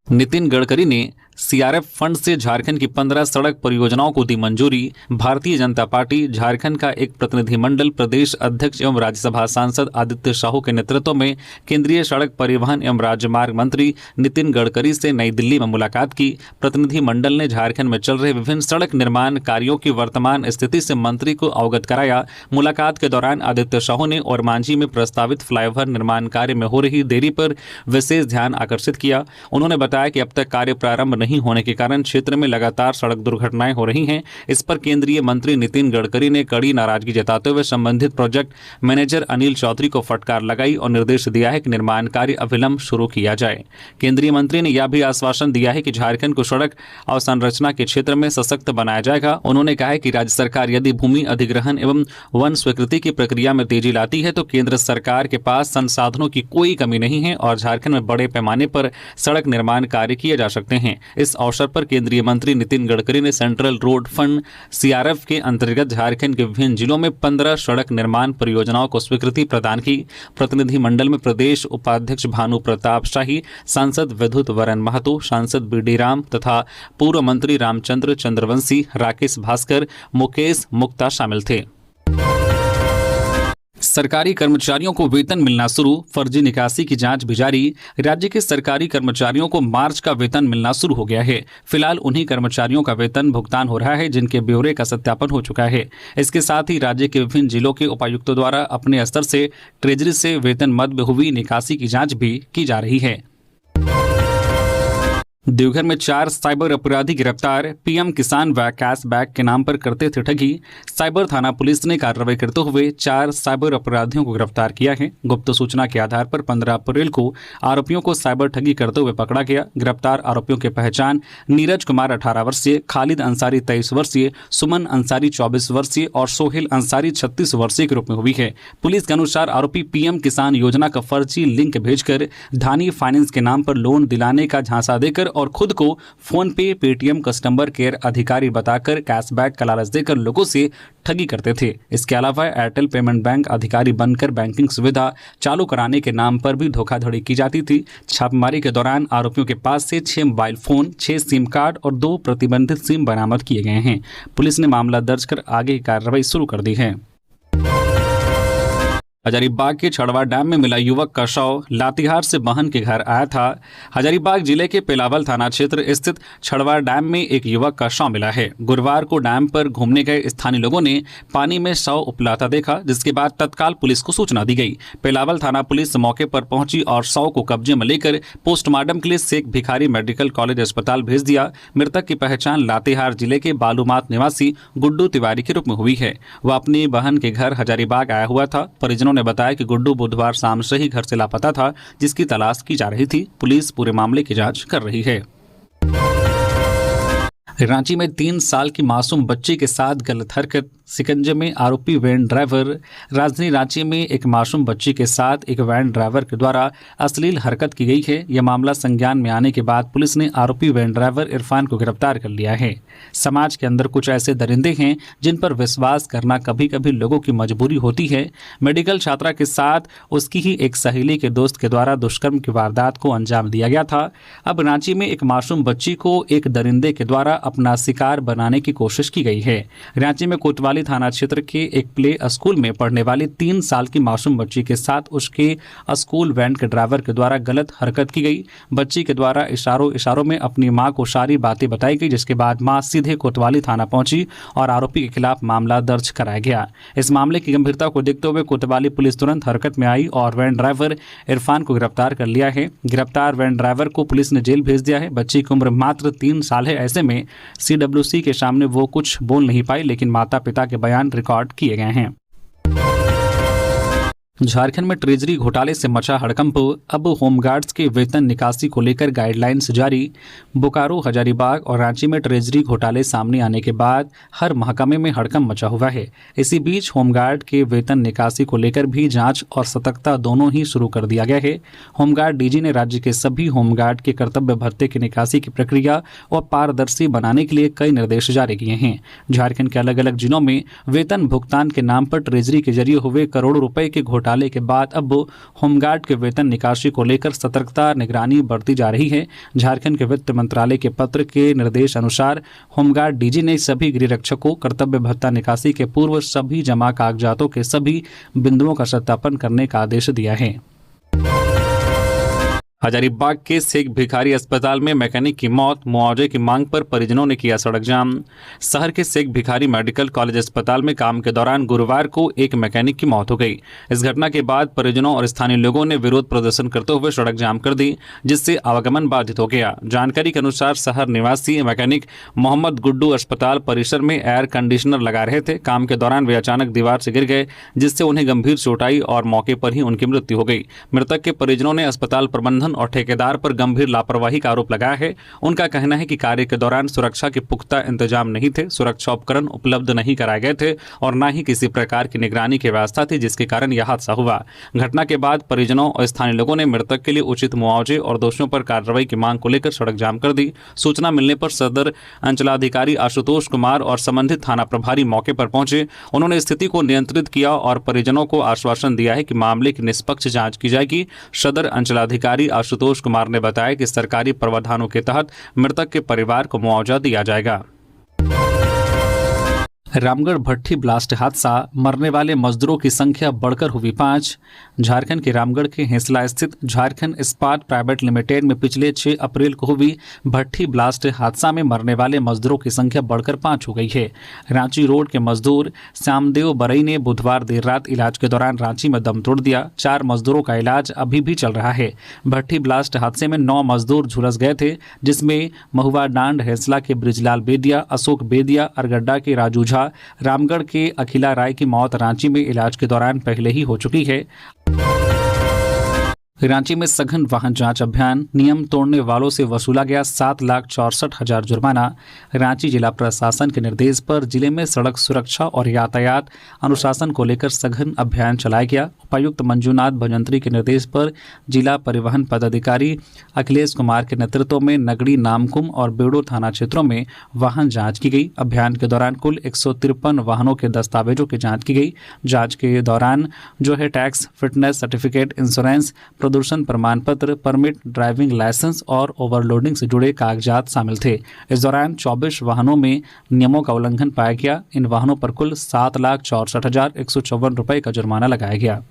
नितिन गडकरी ने सीआरएफ फंड से झारखंड की 15 सड़क परियोजनाओं को दी मंजूरी। भारतीय जनता पार्टी झारखंड का एक प्रतिनिधिमंडल प्रदेश अध्यक्ष एवं राज्यसभा सांसद आदित्य साहू के नेतृत्व में केंद्रीय सड़क परिवहन एवं राजमार्ग मंत्री नितिन गडकरी से नई दिल्ली में मुलाकात की। प्रतिनिधिमंडल ने झारखंड में चल रहे विभिन्न सड़क निर्माण कार्यों की वर्तमान स्थिति से मंत्री को अवगत कराया। मुलाकात के दौरान आदित्य साहू ने ओरमांझी में प्रस्तावित फ्लाईओवर निर्माण कार्य में हो रही देरी पर विशेष ध्यान आकर्षित किया। उन्होंने बताया कि अब तक कार्य प्रारंभ नहीं होने के कारण क्षेत्र में लगातार सड़क दुर्घटनाएं हो रही हैं। इस पर केंद्रीय मंत्री नितिन गडकरी ने कड़ी नाराजगी जताते हुए संबंधित प्रोजेक्ट मैनेजर अनिल चौधरी को फटकार लगाई और निर्देश दिया है कि निर्माण कार्य अविलंब शुरू किया जाए। केंद्रीय मंत्री ने यह भी आश्वासन दिया है कि झारखंड को सड़क अवसंरचना के क्षेत्र में सशक्त बनाया जाएगा। उन्होंने कहा है कि राज्य सरकार यदि भूमि अधिग्रहण एवं वन स्वीकृति की प्रक्रिया में तेजी लाती है तो केंद्र सरकार के पास संसाधनों की कोई कमी नहीं है और झारखंड में बड़े पैमाने पर सड़क निर्माण कार्य किए जा सकते हैं। इस अवसर पर केंद्रीय मंत्री नितिन गडकरी ने सेंट्रल रोड फंड सीआरएफ के अंतर्गत झारखंड के विभिन्न जिलों में 15 सड़क निर्माण परियोजनाओं को स्वीकृति प्रदान की। प्रतिनिधिमंडल में प्रदेश उपाध्यक्ष भानु प्रताप शाही, सांसद विद्युत वरन महतो, सांसद बीडी राम तथा पूर्व मंत्री रामचंद्र चंद्रवंशी, राकेश भास्कर, मुकेश मुक्ता शामिल थे। सरकारी कर्मचारियों को वेतन मिलना शुरू, फर्जी निकासी की जांच भी जारी। राज्य के सरकारी कर्मचारियों को मार्च का वेतन मिलना शुरू हो गया है। फिलहाल उन्हीं कर्मचारियों का वेतन भुगतान हो रहा है जिनके ब्यौरे का सत्यापन हो चुका है। इसके साथ ही राज्य के विभिन्न जिलों के उपायुक्तों द्वारा अपने स्तर से ट्रेजरी से वेतन मद में हुई निकासी की जाँच भी की जा रही है। देवघर में 4 साइबर अपराधी गिरफ्तार। पीएम किसान व कैशबैक के नाम पर करते थे ठगी। साइबर थाना पुलिस ने कार्रवाई करते हुए 4 साइबर अपराधियों को गिरफ्तार किया है। गुप्त सूचना के आधार पर 15 अप्रैल को आरोपियों को साइबर ठगी करते हुए पकड़ा गया। गिरफ्तार आरोपियों की पहचान नीरज कुमार 18 वर्षीय, खालिद अंसारी 23 वर्षीय, सुमन अंसारी 24 वर्षीय और सोहेल अंसारी 36 वर्षीय के रूप में हुई है। पुलिस के अनुसार आरोपी पीएम किसान योजना का फर्जी लिंक भेजकर धानी फाइनेंस के नाम पर लोन दिलाने का झांसा देकर और खुद को फोन पे, पेटीएम कस्टमर केयर अधिकारी बताकर कैशबैक का लालच देकर लोगों से ठगी करते थे। इसके अलावा एयरटेल पेमेंट बैंक अधिकारी बनकर बैंकिंग सुविधा चालू कराने के नाम पर भी धोखाधड़ी की जाती थी। छापेमारी के दौरान आरोपियों के पास से 6 मोबाइल फोन, 6 सिम कार्ड और 2 प्रतिबंधित सिम बरामद किए गए हैं। पुलिस ने मामला दर्ज कर आगे की कार्रवाई शुरू कर दी है। हजारीबाग के छड़वा डैम में मिला युवक का शव। लातेहार से बहन के घर आया था। हजारीबाग जिले के पेलावल थाना क्षेत्र स्थित छड़वा डैम में एक युवक का शव मिला है। गुरुवार को डैम पर घूमने गए स्थानीय लोगों ने पानी में शव उपलाता देखा, जिसके बाद तत्काल पुलिस को सूचना दी गई। पेलावल थाना पुलिस मौके पर पहुंची और शव को कब्जे में लेकर पोस्टमार्टम के लिए शेख भिखारी मेडिकल कॉलेज अस्पताल भेज दिया। मृतक की पहचान लातेहार जिले के बालूमात निवासी गुड्डू तिवारी के रूप में हुई है। वह अपनी बहन के घर हजारीबाग आया हुआ था। परिजनों ने बताया कि गुड्डू बुधवार शाम से ही घर से लापता था, जिसकी तलाश की जा रही थी। पुलिस पूरे मामले की जांच कर रही है। रांची में 3 साल की मासूम बच्ची के साथ गलत हरकत, शिकंजे में आरोपी वैन ड्राइवर। राजधानी रांची में एक मासूम बच्ची के साथ एक वैन ड्राइवर के द्वारा अश्लील हरकत की गई है। यह मामला संज्ञान में आने के बाद पुलिस ने आरोपी वैन ड्राइवर इरफान को गिरफ्तार कर लिया है। समाज के अंदर कुछ ऐसे दरिंदे हैं जिन पर विश्वास करना कभी कभी लोगों की मजबूरी होती है। मेडिकल छात्रा के साथ उसकी ही एक सहेली के दोस्त के द्वारा दुष्कर्म की वारदात को अंजाम दिया गया था। अब रांची में एक मासूम बच्ची को एक दरिंदे के द्वारा अपना शिकार बनाने की कोशिश की गई है। रांची में कोतवाली थाना क्षेत्र के एक प्ले स्कूल में पढ़ने वाली 3 साल की मासूम बच्ची के साथ उसके स्कूल वैन के ड्राइवर के द्वारा गलत हरकत की गई। बच्ची के द्वारा इशारों में अपनी मां को सारी बातें बताई गई, जिसके बाद मां सीधे कोतवाली थाना पहुंची और आरोपी के खिलाफ मामला दर्ज कराया गया। इस मामले की गंभीरता को देखते हुए कोतवाली पुलिस तुरंत हरकत में आई और वैन ड्राइवर इरफान को गिरफ्तार कर लिया है। गिरफ्तार वैन ड्राइवर को पुलिस ने जेल भेज दिया है। बच्ची की उम्र मात्र 3 साल है। ऐसे में CWC के सामने वो कुछ बोल नहीं पाई, लेकिन माता पिता के बयान रिकॉर्ड किए गए हैं। झारखंड में ट्रेजरी घोटाले से मचा हड़कंप। अब होमगार्ड्स के वेतन निकासी को लेकर गाइडलाइंस जारी। बोकारो, हजारीबाग और रांची में ट्रेजरी घोटाले सामने आने के बाद हर महकमे में हड़कंप मचा हुआ है। इसी बीच होमगार्ड के वेतन निकासी को लेकर भी जांच और सतर्कता दोनों ही शुरू कर दिया गया है। होमगार्ड डीजी ने राज्य के सभी होमगार्ड के कर्तव्य भत्ते की निकासी की प्रक्रिया और पारदर्शी बनाने के लिए कई निर्देश जारी किए हैं। झारखंड के अलग अलग जिलों में वेतन भुगतान के नाम पर ट्रेजरी के जरिए हुए करोड़ों रुपए के घोटाले घोटाले के बाद अब होमगार्ड के वेतन निकासी को लेकर सतर्कता निगरानी बढ़ती जा रही है। झारखंड के वित्त मंत्रालय के पत्र के निर्देश अनुसार होमगार्ड डीजी ने सभी गृह रक्षकों कर्तव्य भत्ता निकासी के पूर्व सभी जमा कागजातों के सभी बिंदुओं का सत्यापन करने का आदेश दिया है। हजारीबाग के शेख भिखारी अस्पताल में मैकेनिक की मौत, मुआवजे की मांग पर परिजनों ने किया सड़क जाम। शहर के शेख भिखारी मेडिकल कॉलेज अस्पताल में काम के दौरान गुरुवार को एक मैकेनिक की मौत हो गई। इस घटना के बाद परिजनों और स्थानीय लोगों ने विरोध प्रदर्शन करते हुए सड़क जाम कर दी, जिससे आवागमन बाधित हो गया। जानकारी के अनुसार शहर निवासी मैकेनिक मोहम्मद गुड्डू अस्पताल परिसर में एयर कंडीशनर लगा रहे थे। काम के दौरान वे अचानक दीवार से गिर गए, जिससे उन्हें गंभीर चोट आई और मौके पर ही उनकी मृत्यु हो गई। मृतक के परिजनों ने अस्पताल प्रबंधन और ठेकेदार पर गंभीर लापरवाही का आरोप लगाया है। उनका कहना है कि कार्य के दौरान सुरक्षा के पुख्ता इंतजाम नहीं थे, सुरक्षा उपकरण उपलब्ध नहीं कराए गए थे और न ही किसी प्रकार की निगरानी की व्यवस्था थी, जिसके कारण यह हादसा हुआ। घटना के बाद परिजनों और स्थानीय लोगों ने मृतक के लिए उचित मुआवजे और दोषियों पर कार्रवाई की मांग को लेकर सड़क जाम कर दी। सूचना मिलने पर सदर अंचलाधिकारी आशुतोष कुमार और संबंधित थाना प्रभारी मौके पर पहुंचे। उन्होंने स्थिति को नियंत्रित किया और परिजनों को आश्वासन दिया है कि मामले की निष्पक्ष जांच की जाएगी। सदर अंचलाधिकारी आशुतोष कुमार ने बताया कि सरकारी प्रावधानों के तहत मृतक के परिवार को मुआवजा दिया जाएगा। रामगढ़ भट्ठी ब्लास्ट हादसा, मरने वाले मजदूरों की संख्या बढ़कर हुई 5। झारखंड के रामगढ़ के हेंसला स्थित झारखंड इस्पात प्राइवेट लिमिटेड में पिछले 6 अप्रैल को हुई भट्ठी ब्लास्ट हादसा में मरने वाले मजदूरों की संख्या बढ़कर 5 हो गई है। रांची रोड के मजदूर श्यामदेव बरई ने बुधवार देर रात इलाज के दौरान रांची में दम तोड़ दिया। 4 मजदूरों का इलाज अभी भी चल रहा है। भट्ठी ब्लास्ट हादसे में 9 मजदूर झुलस गए थे, जिसमें महुआ डांड हेंसला के ब्रिजलाल बेदिया, अशोक बेदिया, अरगड्डा के राजू झा, रामगढ़ के अखिला राय की मौत रांची में इलाज के दौरान पहले ही हो चुकी है। रांची में सघन वाहन जांच अभियान, नियम तोड़ने वालों से वसूला गया 7,64,000 जुर्माना। रांची जिला प्रशासन के निर्देश पर जिले में सड़क सुरक्षा और यातायात अनुशासन को लेकर सघन अभियान चलाया गया। उपायुक्त मंजूनाथ भजंत्री के निर्देश पर जिला परिवहन पदाधिकारी अखिलेश कुमार के नेतृत्व में नगड़ी, नामकुम और बेड़ो थाना क्षेत्रों में वाहन जांच की गई। अभियान के दौरान कुल 153 वाहनों के दस्तावेजों की जांच की गई। जांच के दौरान टैक्स, फिटनेस सर्टिफिकेट, इंश्योरेंस, प्रदूषण प्रमाण पत्र, परमिट, ड्राइविंग लाइसेंस और ओवरलोडिंग से जुड़े कागजात शामिल थे। इस दौरान 24 वाहनों में नियमों का उल्लंघन पाया गया। इन वाहनों पर कुल 7,64,154 रुपये का जुर्माना लगाया गया।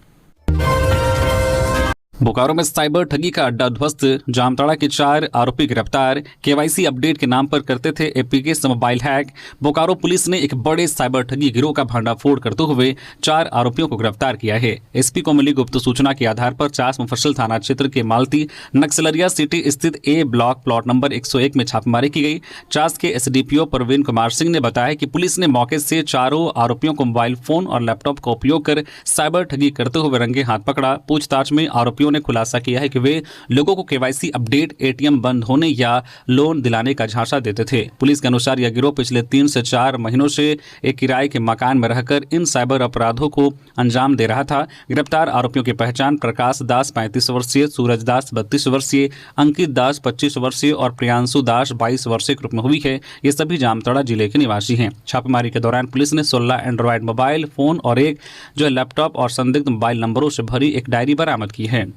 बोकारो में साइबर ठगी का अड्डा ध्वस्त, जामताड़ा के 4 आरोपी गिरफ्तार। केवाईसी अपडेट के नाम पर करते थे application mobile hack. Bokaro police ने एक बड़े साइबर ठगी गिरोह का भंडाफोड़ करते हुए 4 आरोपियों को गिरफ्तार किया है। एसपी को मिली गुप्त सूचना के आधार पर चास मुफस्सिल थाना क्षेत्र के मालती नक्सलरिया सिटी स्थित ए ब्लॉक प्लॉट नंबर 101 में छापेमारी की गई। चास के एसडीपीओ प्रवीण कुमार सिंह ने बताया कि पुलिस ने मौके से चारों आरोपियों को मोबाइल फोन और लैपटॉप का उपयोग कर साइबर ठगी करते हुए रंगे हाथ पकड़ा। पूछताछ में आरोपियों ने खुलासा किया है कि वे लोगों को केवाईसी अपडेट, एटीएम बंद होने या लोन दिलाने का झांसा देते थे। पुलिस के अनुसार यह गिरोह पिछले 3 से 4 महीनों से एक किराए के मकान में रहकर इन साइबर अपराधों को अंजाम दे रहा था। गिरफ्तार आरोपियों की पहचान प्रकाश दास 35 वर्षीय, सूरज दास 32 वर्षीय, अंकित दास 25 वर्षीय और प्रियांशु दास 22 वर्षीय के रूप में हुई है। ये सभी जामताड़ा जिले के निवासी हैं। छापेमारी के दौरान पुलिस ने 16 एंड्रॉयड मोबाइल फोन और एक लैपटॉप और संदिग्ध मोबाइल नंबरों से भरी एक डायरी बरामद की है।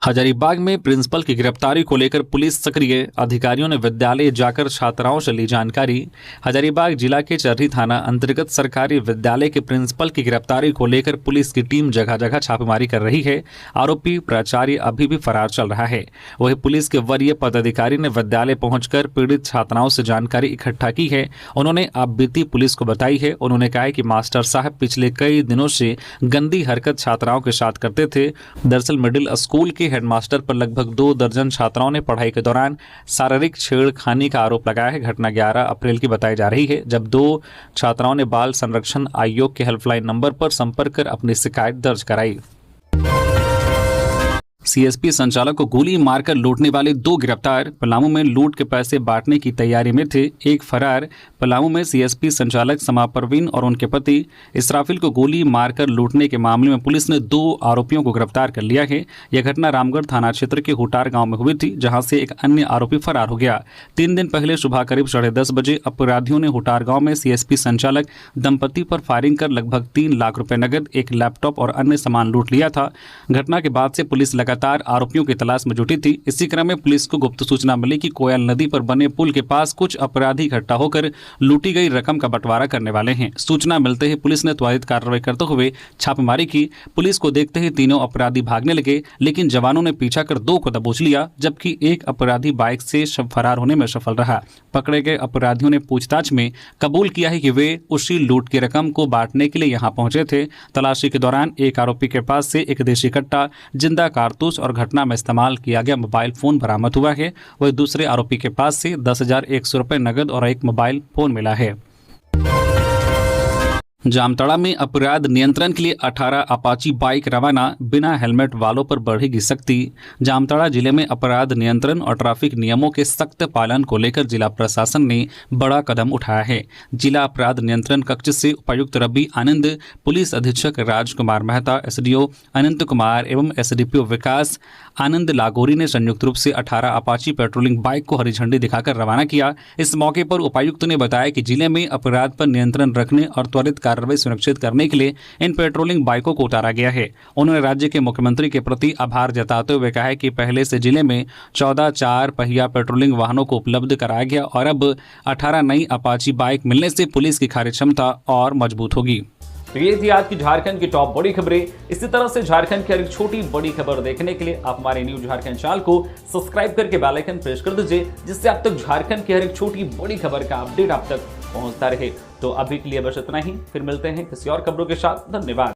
हजारीबाग में प्रिंसिपल की गिरफ्तारी को लेकर पुलिस सक्रिय, अधिकारियों ने विद्यालय जाकर छात्राओं से ली जानकारी। हजारीबाग जिला के चर्री थाना अंतर्गत सरकारी विद्यालय के प्रिंसिपल की गिरफ्तारी को लेकर पुलिस की टीम जगह जगह छापेमारी कर रही है। आरोपी प्राचार्य अभी भी फरार चल रहा है। वही पुलिस के वरीय पदाधिकारी ने विद्यालय पहुंचकर पीड़ित छात्राओं से जानकारी इकट्ठा की है। उन्होंने आपबीती पुलिस को बताई है। उन्होंने कहा है कि मास्टर साहब पिछले कई दिनों से गंदी हरकत छात्राओं के साथ करते थे। दरअसल मिडिल स्कूल के हेडमास्टर पर लगभग 2 दर्जन छात्राओं ने पढ़ाई के दौरान शारीरिक छेड़खानी का आरोप लगाया है। घटना 11 अप्रैल की बताई जा रही है, जब 2 छात्राओं ने बाल संरक्षण आयोग के हेल्पलाइन नंबर पर संपर्क कर अपनी शिकायत दर्ज कराई। सीएसपी संचालक को गोली मारकर लूटने वाले 2 गिरफ्तार। पलामू में लूट के पैसे बांटने की तैयारी में थे, एक फरार। पलामू में सीएसपी संचालक समा परवीन और उनके पति इसराफिल को गोली मारकर लूटने के मामले में पुलिस ने 2 आरोपियों को गिरफ्तार कर लिया है। यह घटना रामगढ़ थाना क्षेत्र के हुटार गांव में हुई थी, जहां से एक अन्य आरोपी फरार हो गया। 3 दिन पहले सुबह करीब 10:30 बजे अपराधियों ने हुटार गांव में सीएसपी संचालक दंपति पर फायरिंग कर लगभग 3 लाख रुपए नगद, एक लैपटॉप और अन्य सामान लूट लिया था। घटना के बाद से पुलिस लगातार आरोपियों की तलाश में जुटी थी। इसी क्रम में पुलिस को गुप्त सूचना मिली कि कोयल नदी पर बने पुल के पास कुछ अपराधी इकट्ठा होकर लूटी गई रकम का बंटवारा करने वाले हैं। सूचना मिलते ही पुलिस ने त्वरित कार्रवाई करते हुए छापेमारी की। पुलिस को देखते ही तीनों अपराधी भागने लगे, लेकिन जवानों ने पीछा कर 2 को दबोच लिया, जबकि एक अपराधी बाइक से फरार होने में सफल रहा। पकड़े गए अपराधियों ने पूछताछ में कबूल किया है कि वे उसी लूट की रकम को बांटने के लिए यहां पहुंचे थे। तलाशी के दौरान एक आरोपी के पास से एक देशी कट्टा, जिंदा कारतूस और घटना में इस्तेमाल किया गया मोबाइल फोन बरामद हुआ है। वही दूसरे आरोपी के पास से 10,100 रुपए नगद और एक मोबाइल फोन मिला है। जामताड़ा में अपराध नियंत्रण के लिए 18 अपाची बाइक रवाना, बिना हेलमेट वालों पर बढ़ेगी सख्ती। जामताड़ा जिले में अपराध नियंत्रण और ट्रैफिक नियमों के सख्त पालन को लेकर जिला प्रशासन ने बड़ा कदम उठाया है। जिला अपराध नियंत्रण कक्ष से उपायुक्त रवि आनंद, पुलिस अधीक्षक राजकुमार मेहता, एसडीओ अनंत कुमार एवं एसडीपीओ विकास आनंद लागोरी ने संयुक्त रूप से 18 अपाची पेट्रोलिंग बाइक को हरी झंडी दिखाकर रवाना किया। इस मौके पर उपायुक्त ने बताया कि जिले में अपराध पर नियंत्रण रखने और त्वरित कार्रवाई सुनिश्चित करने के लिए इन पेट्रोलिंग बाइकों को उतारा गया है। उन्होंने राज्य के मुख्यमंत्री के प्रति आभार जताते हुए कहा कि पहले से जिले में 14 4 पहिया पेट्रोलिंग वाहनों को उपलब्ध कराया गया और अब 18 नई अपाची बाइक मिलने से पुलिस की कार्य क्षमता और मजबूत होगी। तो ये थी आज की झारखंड की टॉप बड़ी खबरें। इसी तरह से झारखंड की हर एक छोटी बड़ी खबर देखने के लिए आप हमारे न्यूज झारखंड चैनल को सब्सक्राइब करके बेल आइकन प्रेस कर दीजिए, जिससे आप तक झारखंड की हर एक छोटी बड़ी खबर का अपडेट आप तक पहुंचता रहे। तो अभी के लिए बस इतना ही, फिर मिलते हैं किसी और खबरों के साथ। धन्यवाद।